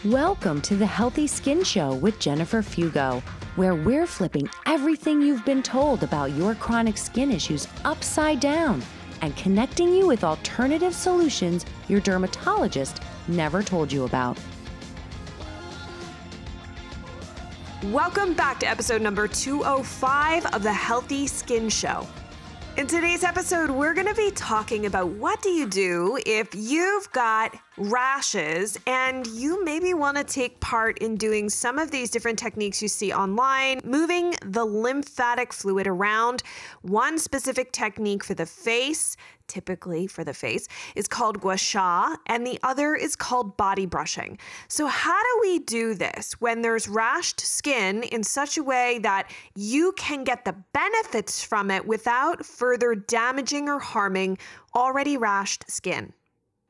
Welcome to the Healthy Skin Show with Jennifer Fugo, where we're flipping everything you've been told about your chronic skin issues upside down and connecting you with alternative solutions your dermatologist never told you about. Welcome back to episode number 205 of the Healthy Skin Show. In today's episode, we're going to be talking about what do you do if you've got rashes and you maybe want to take part in doing some of these different techniques you see online, moving the lymphatic fluid around. One specific technique for the face, typically for the face, is called Gua Sha, and the other is called bodybrushing. So how do we do this when there's rashed skin in such a way that you can get the benefits from it without further damaging or harming already rashed skin?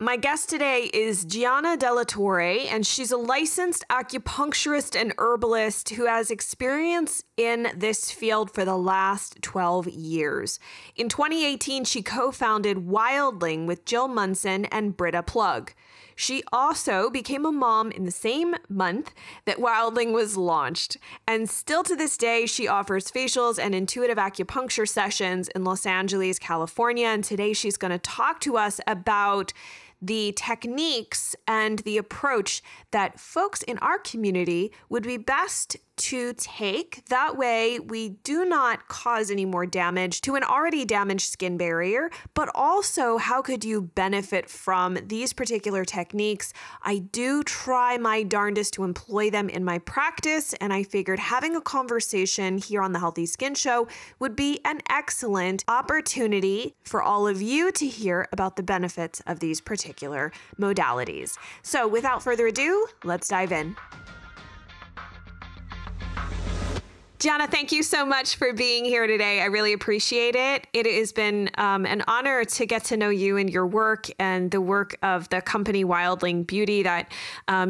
My guest today is Gianna de Torre, and she's a licensed acupuncturist and herbalist who has experience in this field for the last 12 years. In 2018, she co-founded Wildling with Jill Munson and Britta. She also became a mom in the same month that Wildling was launched. And still to this day, she offers facials and intuitive acupuncture sessions in Los Angeles, California. And today she's going to talk to us about the techniques and the approach that folks in our community would be best to take. That way we do not cause any more damage to an already damaged skin barrier, but also how could you benefit from these particular techniques? I do try my darndest to employ them in my practice, and I figured having a conversation here on the Healthy Skin Show would be an excellent opportunity for all of you to hear about the benefits of these particular modalities. So without further ado, let's dive in. Gianna, thank you so much for being here today. I really appreciate it. It has been an honor to get to know you and your work and the work of the company Wildling Beauty that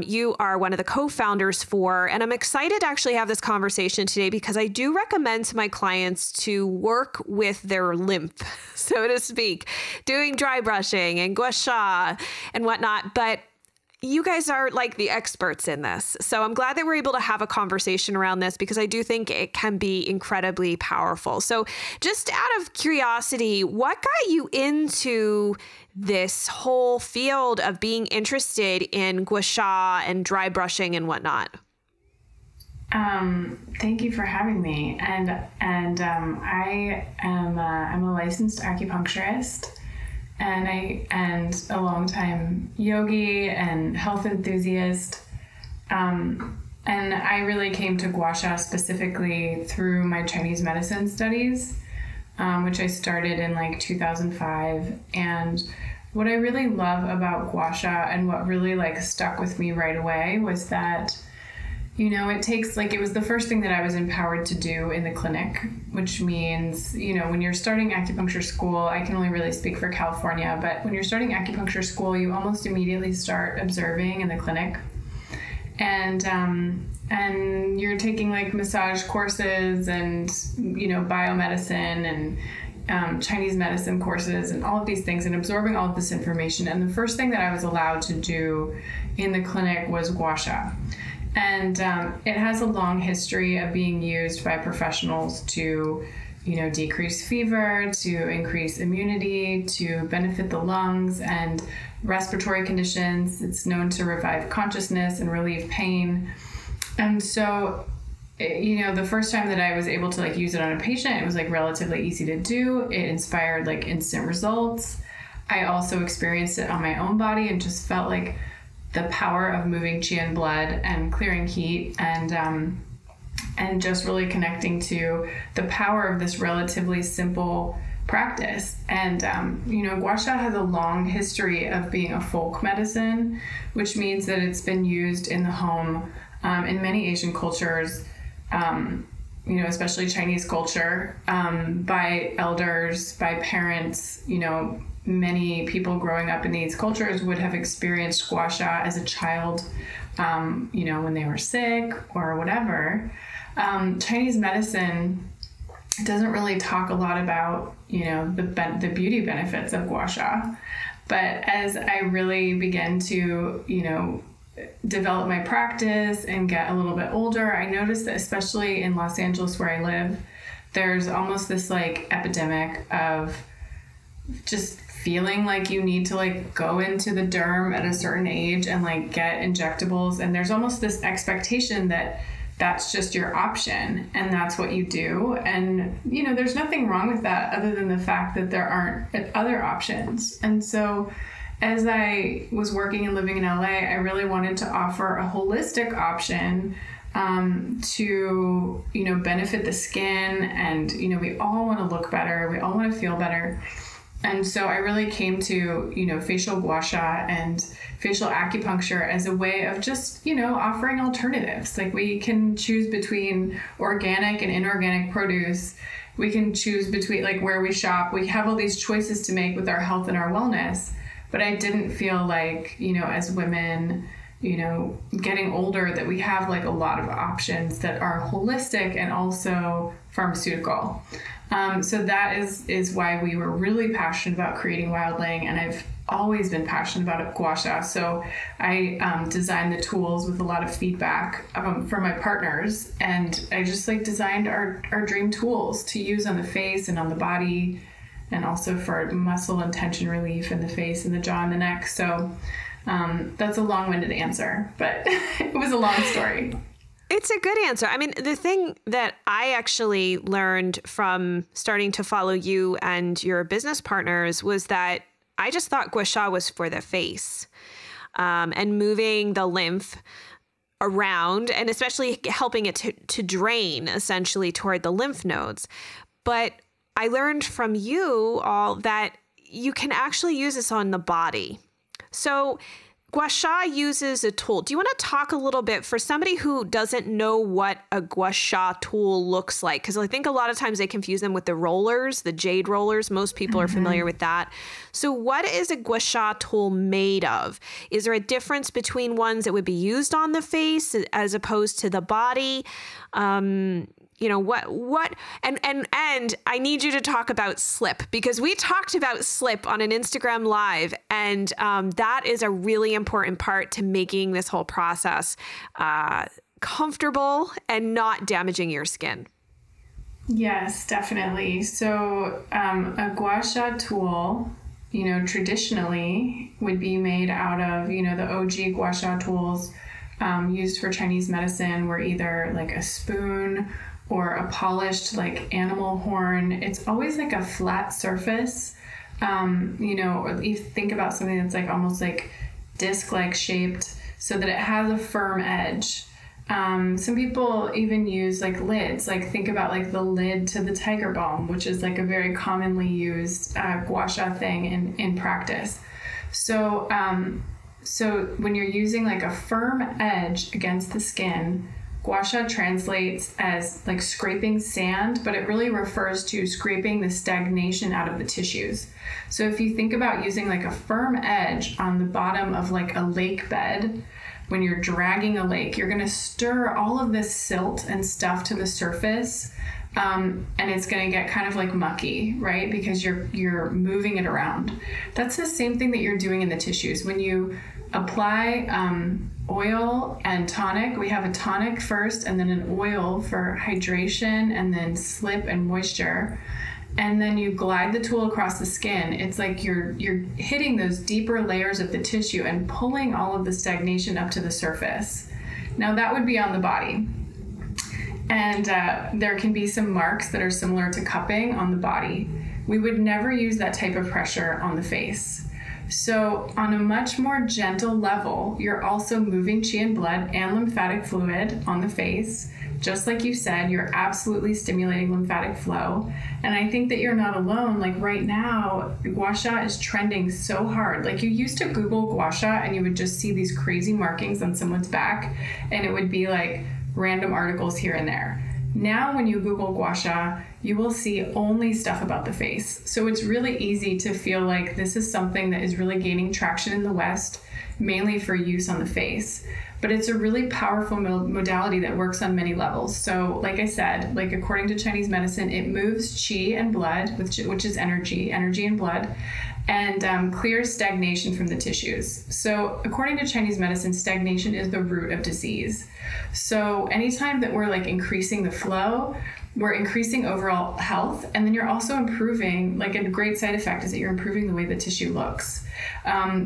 you are one of the co-founders for. And I'm excited to actually have this conversation today because I do recommend to my clients to work with their lymph, so to speak, doing dry brushing and gua sha and whatnot. But you guys are like the experts in this. So I'm glad that we're able to have a conversation around this because I do think it can be incredibly powerful. So just out of curiosity, what got you into this whole field of being interested in gua sha and dry brushing and whatnot? Thank you for having me. And I am I'm a licensed acupuncturist. And a long-time yogi and health enthusiast. And I really came to Gua Sha specifically through my Chinese medicine studies, which I started in like 2005. And what I really love about Gua Sha and what really like stuck with me right away was that, you know, it was the first thing that I was empowered to do in the clinic, which means, you know, when you're starting acupuncture school, I can only really speak for California, but when you're starting acupuncture school, you almost immediately start observing in the clinic. And you're taking like massage courses and, you know, biomedicine and Chinese medicine courses and all of these things and absorbing all of this information. And the first thing that I was allowed to do in the clinic was Gua Sha. And it has a long history of being used by professionals to, you know, decrease fever, to increase immunity, to benefit the lungs and respiratory conditions. It's known to revive consciousness and relieve pain. And so, you know, the first time that I was able to like use it on a patient, it was like relatively easy to do. It inspired like instant results. I also experienced it on my own body and just felt like the power of moving qi and blood and clearing heat and just really connecting to the power of this relatively simple practice. And, you know, Gua Sha has a long history of being a folk medicine, which means that it's been used in the home in many Asian cultures, you know, especially Chinese culture, by elders, by parents. You know, many people growing up in these cultures would have experienced Gua Sha as a child, you know, when they were sick or whatever. Chinese medicine doesn't really talk a lot about, you know, the beauty benefits of Gua Sha. But as I really began to, you know, develop my practice and get a little bit older, I noticed that especially in Los Angeles where I live, there's almost this like epidemic of just feeling like you need to like go into the derm at a certain age and like get injectables. And there's almost this expectation that that's just your option and that's what you do. And, you know, there's nothing wrong with that other than the fact that there aren't other options. And so as I was working and living in LA, I really wanted to offer a holistic option to, you know, benefit the skin. And, you know, we all want to look better. We all want to feel better. And so I really came to, you know, facial gua sha and facial acupuncture as a way of just, you know, offering alternatives. Like we can choose between organic and inorganic produce. We can choose between like where we shop. We have all these choices to make with our health and our wellness. But I didn't feel like, you know, as women, you know, getting older, that we have like a lot of options that are holistic and also pharmaceutical. So that is why we were really passionate about creating Wildling, and I've always been passionate about Gua Sha. So I designed the tools with a lot of feedback from my partners, and I just like designed our dream tools to use on the face and on the body, and also for muscle and tension relief in the face and the jaw and the neck. So that's a long-winded answer, but it was a long story. It's a good answer. I mean, the thing that I actually learned from starting to follow you and your business partners was that I just thought Gua Sha was for the face, and moving the lymph around and especially helping it to drain essentially toward the lymph nodes. But I learned from you all that you can actually use this on the body. So Gua Sha uses a tool. Do you want to talk a little bit for somebody who doesn't know what a Gua Sha tool looks like? Because I think a lot of times they confuse them with the rollers, the jade rollers. Most people are familiar with that. So what is a Gua Sha tool made of? Is there a difference between ones that would be used on the face as opposed to the body? You know, what, and I need you to talk about slip, because we talked about slip on an Instagram live, and that is a really important part to making this whole process comfortable and not damaging your skin. Yes, definitely. So a Gua Sha tool, you know, traditionally would be made out of, you know, the OG Gua Sha tools used for Chinese medicine were either like a spoon or a polished like animal horn. It's always like a flat surface, you know, or you think about something that's like almost like disc-like shaped so that it has a firm edge. Some people even use like lids, like think about like the lid to the tiger balm, which is like a very commonly used Gua Sha thing in practice. So when you're using like a firm edge against the skin, Gua Sha translates as like scraping sand, but it really refers to scraping the stagnation out of the tissues. So if you think about using like a firm edge on the bottom of like a lake bed, when you're dragging a lake, you're going to stir all of this silt and stuff to the surface, and it's going to get kind of like mucky, right? Because you're moving it around. That's the same thing that you're doing in the tissues. When you apply oil and tonic, we have a tonic first and then an oil for hydration and then slip and moisture. And then you glide the tool across the skin. It's like you're hitting those deeper layers of the tissue and pulling all of the stagnation up to the surface. Now that would be on the body. And there can be some marks that are similar to cupping on the body. We would never use that type of pressure on the face. So on a much more gentle level, you're also moving qi and blood and lymphatic fluid on the face. Just like you said, you're absolutely stimulating lymphatic flow. And I think that you're not alone. Like right now, Gua Sha is trending so hard. Like you used to Google Gua Sha and you would just see these crazy markings on someone's back, and it would be like random articles here and there. Now, when you Google Gua Sha, you will see only stuff about the face. So it's really easy to feel like this is something that is really gaining traction in the West, mainly for use on the face. But it's a really powerful modality that works on many levels. So like I said, like according to Chinese medicine, it moves qi and blood, which is energy and blood. and clears stagnation from the tissues. So according to Chinese medicine, stagnation is the root of disease. So anytime that we're like increasing the flow, we're increasing overall health, and then you're also improving, like a great side effect is that you're improving the way the tissue looks.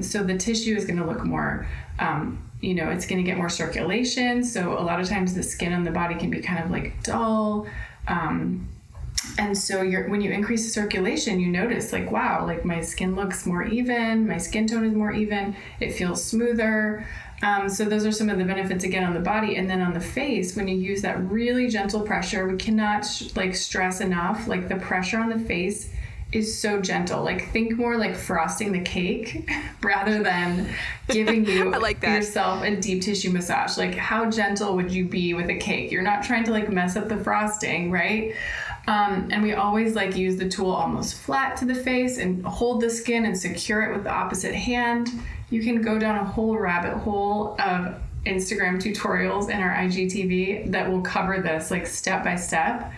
So the tissue is going to look more, it's going to get more circulation. So a lot of times the skin on the body can be kind of like dull. And so when you increase the circulation, you notice like, wow, like my skin looks more even, my skin tone is more even, it feels smoother. So those are some of the benefits again on the body. And then on the face, when you use that really gentle pressure, we cannot stress enough, like the pressure on the face is so gentle. Like think more like frosting the cake rather than giving you yourself a deep tissue massage. Like how gentle would you be with a cake? You're not trying to like mess up the frosting, right? And we always like use the tool almost flat to the face and hold the skin and secure it with the opposite hand. You can go down a whole rabbit hole of Instagram tutorials in our IGTV that will cover this like step by step.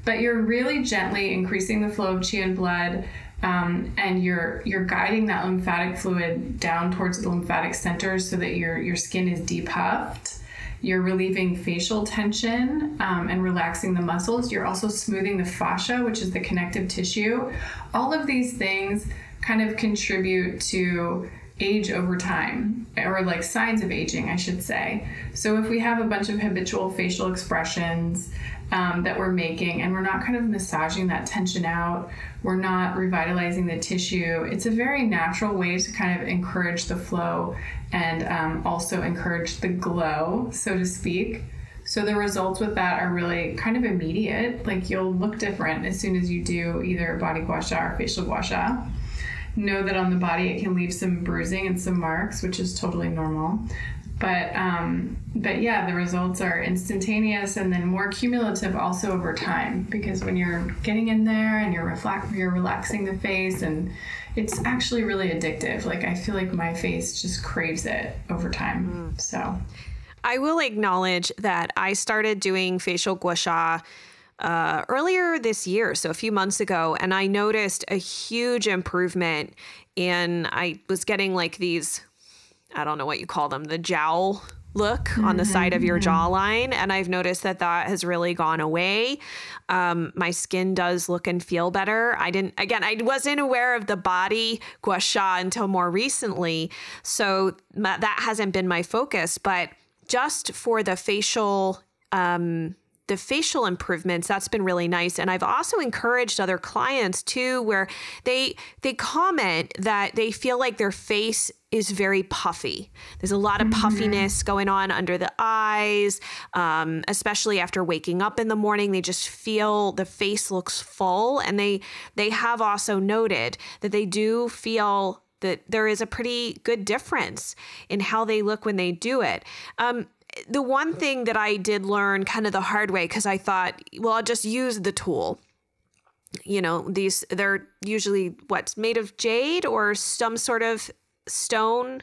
But you're really gently increasing the flow of qi and blood, and you're guiding that lymphatic fluid down towards the lymphatic centers so that your skin is depuffed. You're relieving facial tension and relaxing the muscles. You're also smoothing the fascia, which is the connective tissue. All of these things kind of contribute to age over time, or like signs of aging, I should say. So if we have a bunch of habitual facial expressions that we're making, and we're not kind of massaging that tension out, we're not revitalizing the tissue, it's a very natural way to kind of encourage the flow and also encourage the glow, so to speak. So the results with that are really kind of immediate. Like you'll look different as soon as you do either body gua sha or facial gua sha. Know that on the body it can leave some bruising and some marks, which is totally normal. But yeah, the results are instantaneous and then more cumulative also over time, because when you're getting in there and you're relaxing the face, and it's actually really addictive. Like I feel like my face just craves it over time. So I will acknowledge that I started doing facial gua sha earlier this year, so a few months ago, and I noticed a huge improvement I was getting like these, I don't know what you call them, the jowl look on the side of your jawline. And I've noticed that has really gone away. My skin does look and feel better. I wasn't aware of the body gua sha until more recently. So that hasn't been my focus, but just for the facial improvements, that's been really nice. And I've also encouraged other clients too, where they comment that they feel like their face is very puffy. There's a lot of puffiness going on under the eyes, especially after waking up in the morning. They just feel the face looks full. And they have also noted that they do feel that there is a pretty good difference in how they look when they do it. The one thing that I did learn kind of the hard way, because I thought, well, I'll just use the tool. You know, they're usually made of jade or some sort of stone,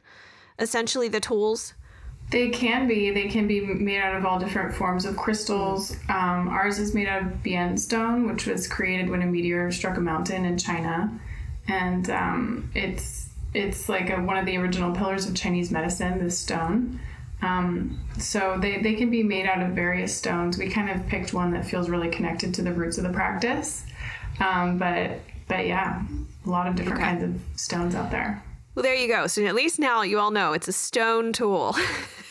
essentially the tools. They can be made out of all different forms of crystals. Ours is made out of bien stone, which was created when a meteor struck a mountain in China. And it's like one of the original pillars of Chinese medicine, this stone. So they can be made out of various stones. We kind of picked one that feels really connected to the roots of the practice. But yeah, a lot of different kinds of stones out there. Well, there you go. So at least now you all know it's a stone tool.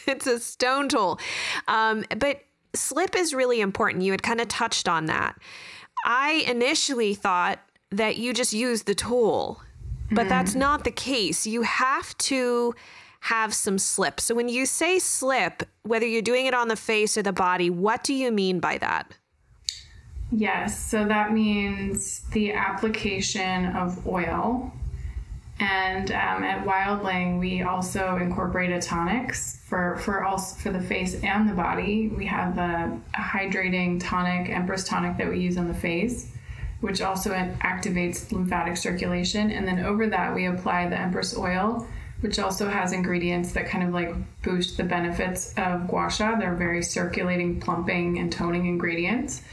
It's a stone tool. But slip is really important. You had kind of touched on that. I initially thought that you just use the tool, but that's not the case. You have to have some slip. So when you say slip, whether you're doing it on the face or the body, what do you mean by that? Yes, so that means the application of oil. And at Wildling, we also incorporate tonics for the face and the body. We have a hydrating tonic, Empress tonic, that we use on the face, which also activates lymphatic circulation. And then over that, we apply the Empress oil, which also has ingredients that kind of like boost the benefits of gua sha. They're very circulating, plumping, and toning ingredients.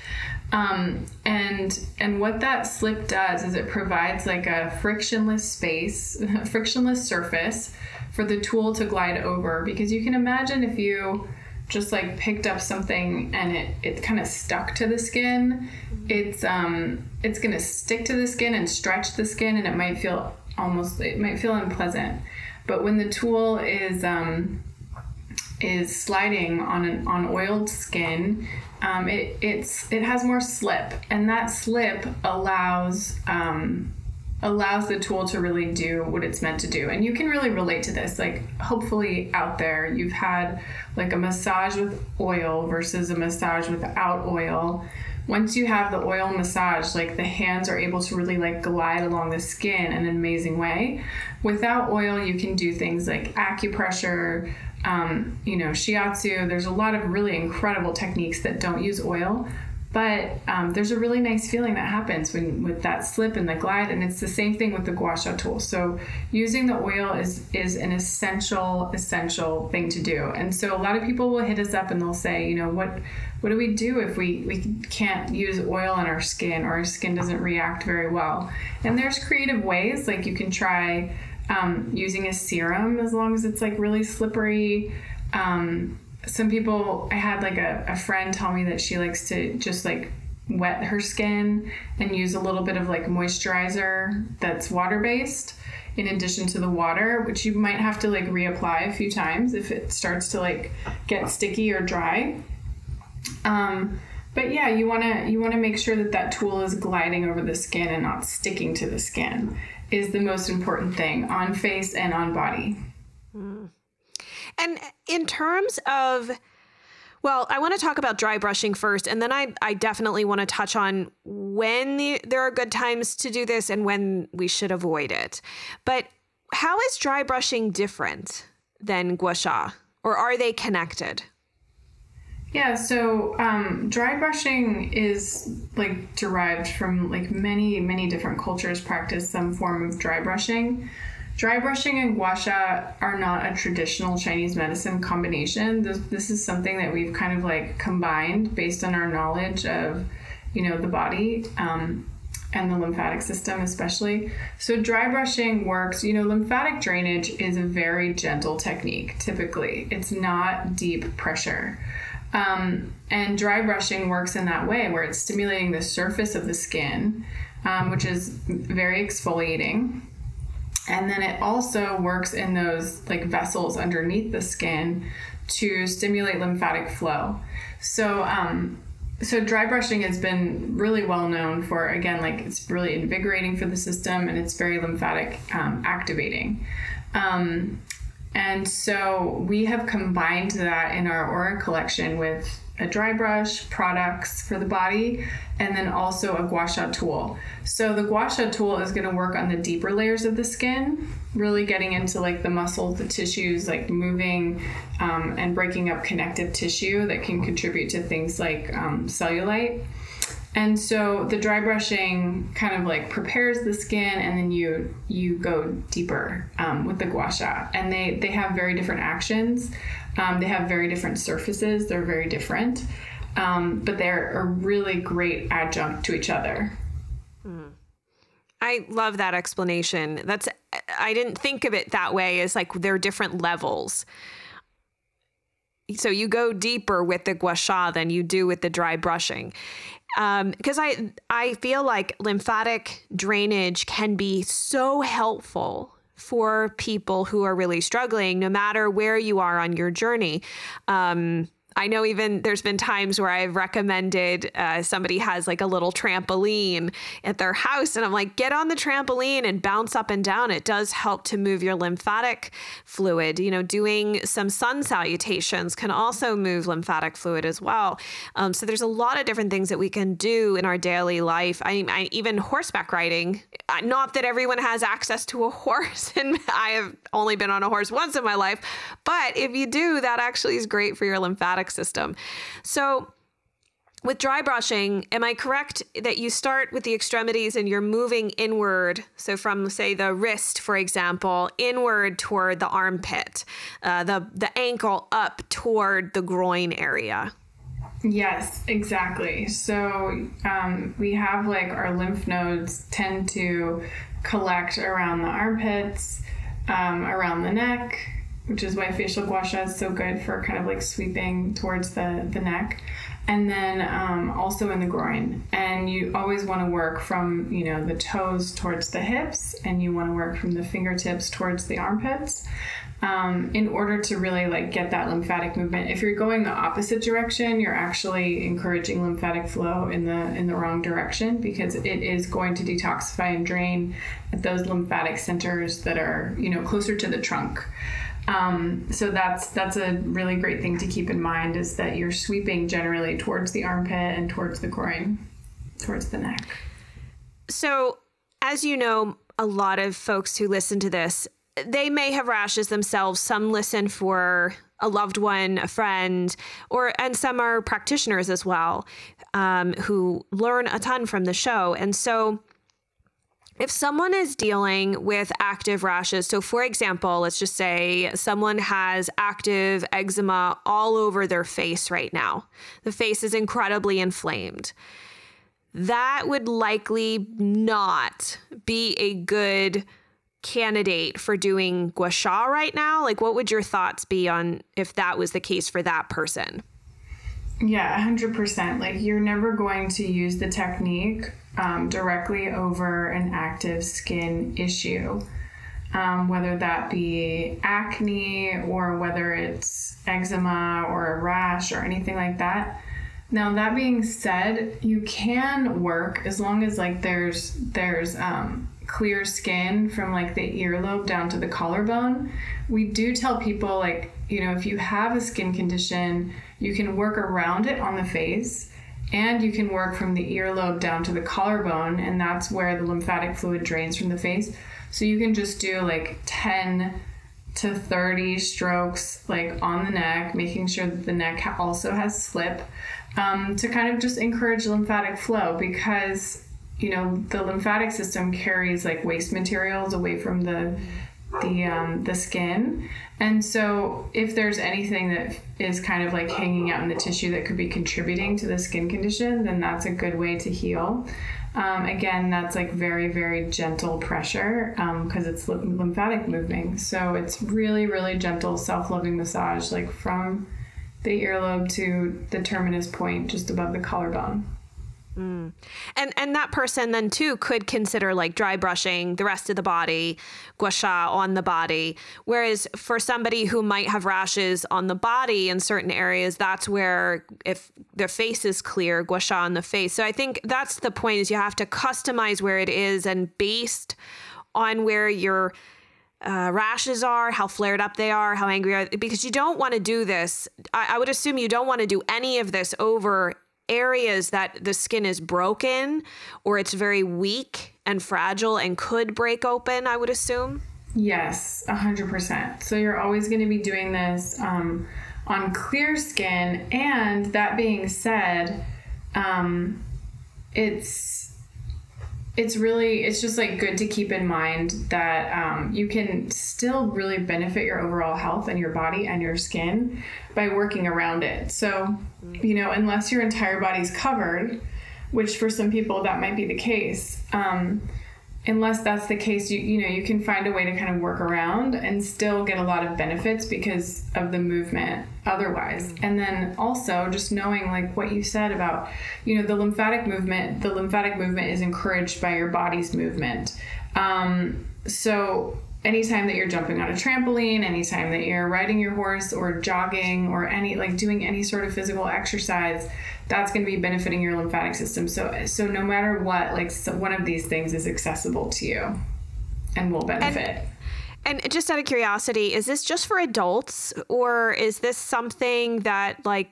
And what that slip does is it provides like a frictionless space, frictionless surface for the tool to glide over. Because you can imagine if you just like picked up something and it kind of stuck to the skin, it's going to stick to the skin and stretch the skin, and it might feel unpleasant. But when the tool is sliding on oiled skin, it has more slip, and that slip allows the tool to really do what it's meant to do. And you can really relate to this. Like, hopefully out there you've had like a massage with oil versus a massage without oil. Once you have the oil massage, like the hands are able to really like glide along the skin in an amazing way. Without oil, you can do things like acupressure, shiatsu. There's a lot of really incredible techniques that don't use oil, but there's a really nice feeling that happens with that slip and the glide, and it's the same thing with the Gua Sha tool. So using the oil is an essential thing to do. And so a lot of people will hit us up and they'll say, what do we do if we can't use oil on our skin, or our skin doesn't react very well? And there's creative ways, like you can try using a serum as long as it's like really slippery. Some people, I had like a friend tell me that she likes to just like wet her skin and use a little bit of like moisturizer that's water-based in addition to the water, which you might have to like reapply a few times if it starts to like get sticky or dry. But yeah, you want to make sure that tool is gliding over the skin and not sticking to the skin is the most important thing on face and on body. And in terms of, well, I want to talk about dry brushing first, and then I definitely want to touch on when there are good times to do this and when we should avoid it. But how is dry brushing different than Gua Sha, or are they connected? Yeah, so dry brushing is like derived from like many different cultures practice some form of dry brushing. Dry brushing and Gua Sha are not a traditional Chinese medicine combination. This is something that we've kind of like combined based on our knowledge of, the body and the lymphatic system especially. So dry brushing works, lymphatic drainage is a very gentle technique typically. It's not deep pressure. And dry brushing works in that way where it's stimulating the surface of the skin, which is very exfoliating. And then it also works in those like vessels underneath the skin to stimulate lymphatic flow. So dry brushing has been really well known for, again, like it's really invigorating for the system and it's very lymphatic activating. And so we have combined that in our Aura collection with a dry brush, products for the body, and then also a Gua Sha tool. So the Gua Sha tool is going to work on the deeper layers of the skin, really getting into like the muscles, the tissues, like moving and breaking up connective tissue that can contribute to things like cellulite. And so the dry brushing kind of like prepares the skin, and then you go deeper with the Gua Sha. And they have very different actions. They have very different surfaces. They're very different, but they're a really great adjunct to each other. I love that explanation. I didn't think of it that way, as like they're different levels. So you go deeper with the Gua Sha than you do with the dry brushing. Because I feel like lymphatic drainage can be so helpful for people who are really struggling, no matter where you are on your journey. I know even there's been times where I've recommended somebody has like a little trampoline at their house, and I'm like, get on the trampoline and bounce up and down. It does help to move your lymphatic fluid. Doing some sun salutations can also move lymphatic fluid as well. So there's a lot of different things that we can do in our daily life. I even horseback riding, not that everyone has access to a horse, and I have only been on a horse once in my life, but if you do, that actually is great for your lymphatic system. So with dry brushing, am I correct that you start with the extremities and you're moving inward? So from, say, the wrist, for example, inward toward the armpit, the ankle up toward the groin area. Yes, exactly. So we have like our lymph nodes tend to collect around the armpits, around the neck, which is why facial gua sha is so good for kind of like sweeping towards the neck. And then also in the groin. And you always want to work from, you know, the toes towards the hips, and you want to work from the fingertips towards the armpits. In order to really like get that lymphatic movement. If you're going the opposite direction, you're actually encouraging lymphatic flow in the wrong direction, because it is going to detoxify and drain at those lymphatic centers that are, you know, closer to the trunk. So that's a really great thing to keep in mind, is that you're sweeping generally towards the armpit and towards the groin, towards the neck. So as you know, a lot of folks who listen to this, they may have rashes themselves. Some listen for a loved one, a friend, and some are practitioners as well, who learn a ton from the show. And so if someone is dealing with active rashes, so for example, let's just say someone has active eczema all over their face right now. The face is incredibly inflamed. That would likely not be a good candidate for doing gua sha right now. Like, what would your thoughts be on if that was the case for that person? Yeah, 100%. Like, you're never going to use the technique directly over an active skin issue, whether that be acne or whether it's eczema or a rash or anything like that. Now, that being said, you can work as long as like there's clear skin from like the earlobe down to the collarbone. We do tell people, like, you know, if you have a skin condition, you can work around it on the face, and you can work from the earlobe down to the collarbone, and that's where the lymphatic fluid drains from the face. So you can just do like 10 to 30 strokes like on the neck, making sure that the neck also has slip, to kind of just encourage lymphatic flow, because you know, the lymphatic system carries like waste materials away from the skin. And so if there's anything that is kind of like hanging out in the tissue that could be contributing to the skin condition, then that's a good way to heal. Again, that's like very, very gentle pressure, because it's lymphatic moving. So it's really, really gentle, self-loving massage, like from the earlobe to the terminus point just above the collarbone. Mm. And that person then too could consider like dry brushing the rest of the body, gua sha on the body. Whereas for somebody who might have rashes on the body in certain areas, that's where, if their face is clear, gua sha on the face. So I think that's the point, is you have to customize where it is, and based on where your rashes are, how flared up they are, how angry are, because you don't want to do this. I would assume you don't want to do any of this over areas that the skin is broken or it's very weak and fragile and could break open, I would assume. Yes, 100%. So you're always going to be doing this on clear skin. And that being said, it's just like good to keep in mind that you can still really benefit your overall health and your body and your skin by working around it. So, you know, unless your entire body's covered, which for some people that might be the case, unless that's the case, you know, you can find a way to kind of work around and still get a lot of benefits because of the movement otherwise. And then also just knowing like what you said about, you know, the lymphatic movement is encouraged by your body's movement. So anytime that you're jumping on a trampoline, anytime that you're riding your horse or jogging or doing any sort of physical exercise, that's going to be benefiting your lymphatic system. So no matter what, one of these things is accessible to you and will benefit. And just out of curiosity, is this just for adults, or is this something that like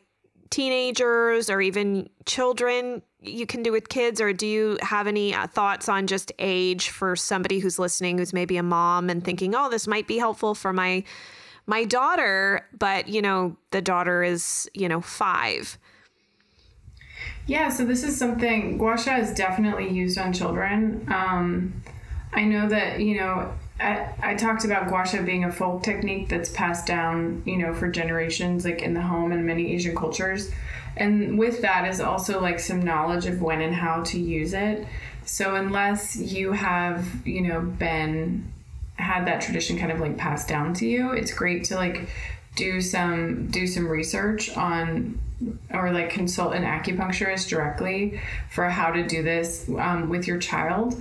teenagers or even children you can do with kids? Or do you have any thoughts on just age for somebody who's listening, who's maybe a mom and thinking, oh, this might be helpful for my daughter, but you know, the daughter is, 5. Yeah, so this is something, gua sha is definitely used on children. I know that, I talked about Gua Sha being a folk technique that's passed down, for generations, like in the home in many Asian cultures. And with that is also like some knowledge of when and how to use it. So unless you have, had that tradition kind of like passed down to you, it's great to like do some research on, or like consult an acupuncturist directly for how to do this with your child.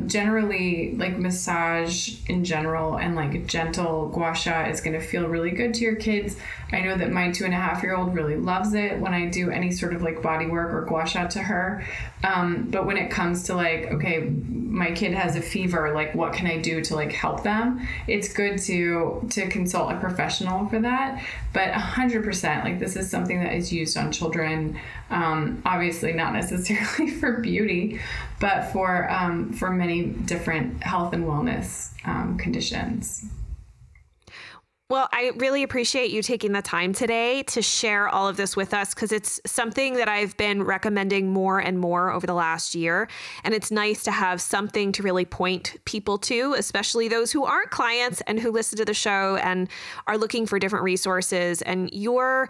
Generally, like massage in general and like gentle Gua Sha is going to feel really good to your kids. I know that my 2.5-year-old really loves it when I do any sort of like body work or Gua Sha to her. But when it comes to like, okay, my kid has a fever, like what can I do to like help them? It's good to consult a professional for that. But 100%, like this is something that is used on children. Obviously not necessarily for beauty, but for many different health and wellness conditions. Well, I really appreciate you taking the time today to share all of this with us, because it's something that I've been recommending more and more over the last year. And it's nice to have something to really point people to, especially those who aren't clients and who listen to the show and are looking for different resources. And your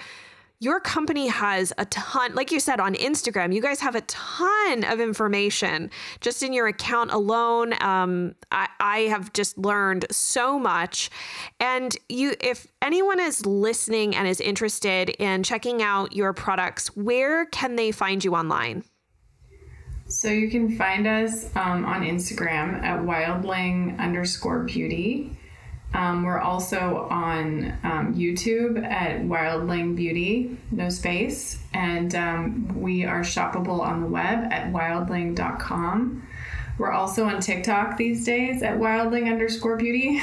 company has a ton, like you said, on Instagram, you guys have a ton of information just in your account alone. I have just learned so much. And if anyone is listening and is interested in checking out your products, where can they find you online? So you can find us on Instagram at Wildling_beauty. We're also on YouTube at Wildling Beauty, no space. And we are shoppable on the web at wildling.com. We're also on TikTok these days at Wildling_beauty,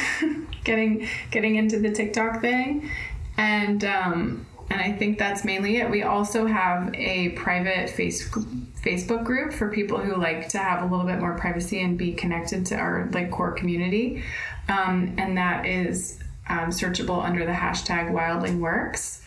getting into the TikTok thing. And I think that's mainly it. We also have a private Facebook group for people who like to have a little bit more privacy and be connected to our like core community. And that is searchable under the hashtag WildlingWorks,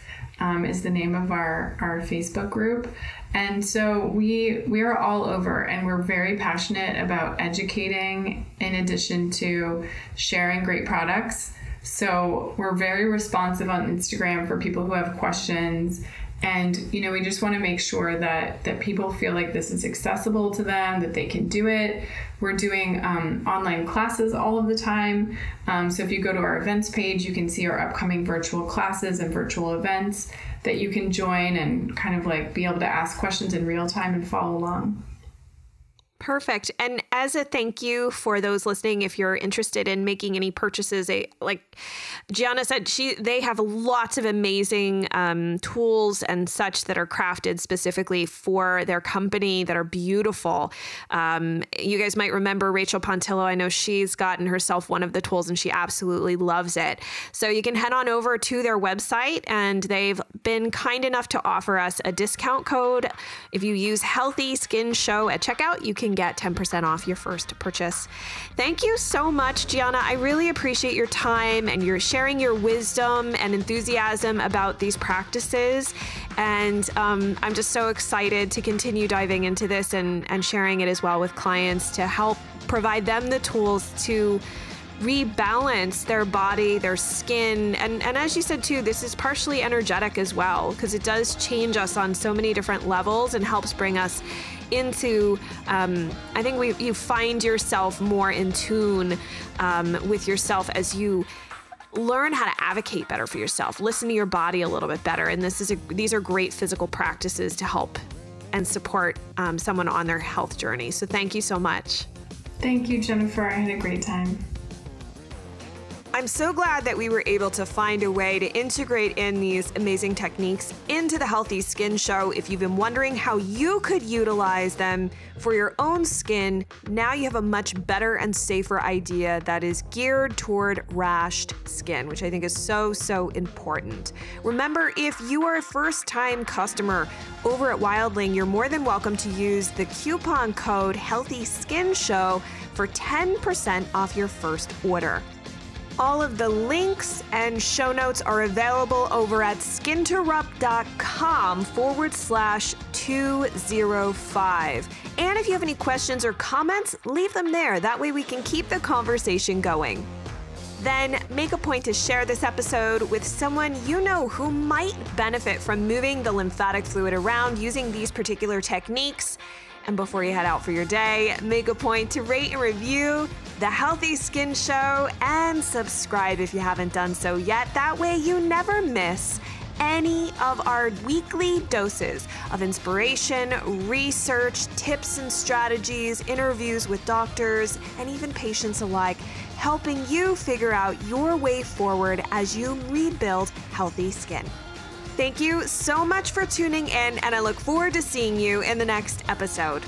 is the name of our Facebook group. And so we are all over, and we're very passionate about educating in addition to sharing great products. So we're very responsive on Instagram for people who have questions. And, we just want to make sure that people feel like this is accessible to them, that they can do it. We're doing online classes all of the time. So if you go to our events page, you can see our upcoming virtual classes and virtual events that you can join and kind of like be able to ask questions in real time and follow along. Perfect. And as a thank you for those listening, if you're interested in making any purchases, like Gianna said, they have lots of amazing tools and such that are crafted specifically for their company that are beautiful. You guys might remember Rachel Pontillo. I know she's gotten herself one of the tools and she absolutely loves it. So you can head on over to their website, and they've been kind enough to offer us a discount code. If you use Healthy Skin Show at checkout, you can get 10% off your first purchase. Thank you so much, Gianna. I really appreciate your time and your sharing your wisdom and enthusiasm about these practices. And I'm just so excited to continue diving into this and sharing it as well with clients to help provide them the tools to rebalance their body, their skin. And as you said too, this is partially energetic as well, because it does change us on so many different levels and helps bring us into, I think you find yourself more in tune with yourself as you learn how to advocate better for yourself, listen to your body a little bit better. And these are great physical practices to help and support someone on their health journey. So thank you so much. Thank you, Jennifer. I had a great time. I'm so glad that we were able to find a way to integrate in these amazing techniques into the Healthy Skin Show. If you've been wondering how you could utilize them for your own skin, now you have a much better and safer idea that is geared toward rashed skin, which I think is so, so important. Remember, if you are a first-time customer over at Wildling, you're more than welcome to use the coupon code Healthy Skin Show for 10% off your first order. All of the links and show notes are available over at skinterrupt.com/205. And if you have any questions or comments, leave them there. That way we can keep the conversation going. Then make a point to share this episode with someone you know who might benefit from moving the lymphatic fluid around using these particular techniques. And before you head out for your day, make a point to rate and review The Healthy Skin Show and subscribe if you haven't done so yet. That way you never miss any of our weekly doses of inspiration, research, tips and strategies, interviews with doctors, and even patients alike, helping you figure out your way forward as you rebuild healthy skin. Thank you so much for tuning in, and I look forward to seeing you in the next episode.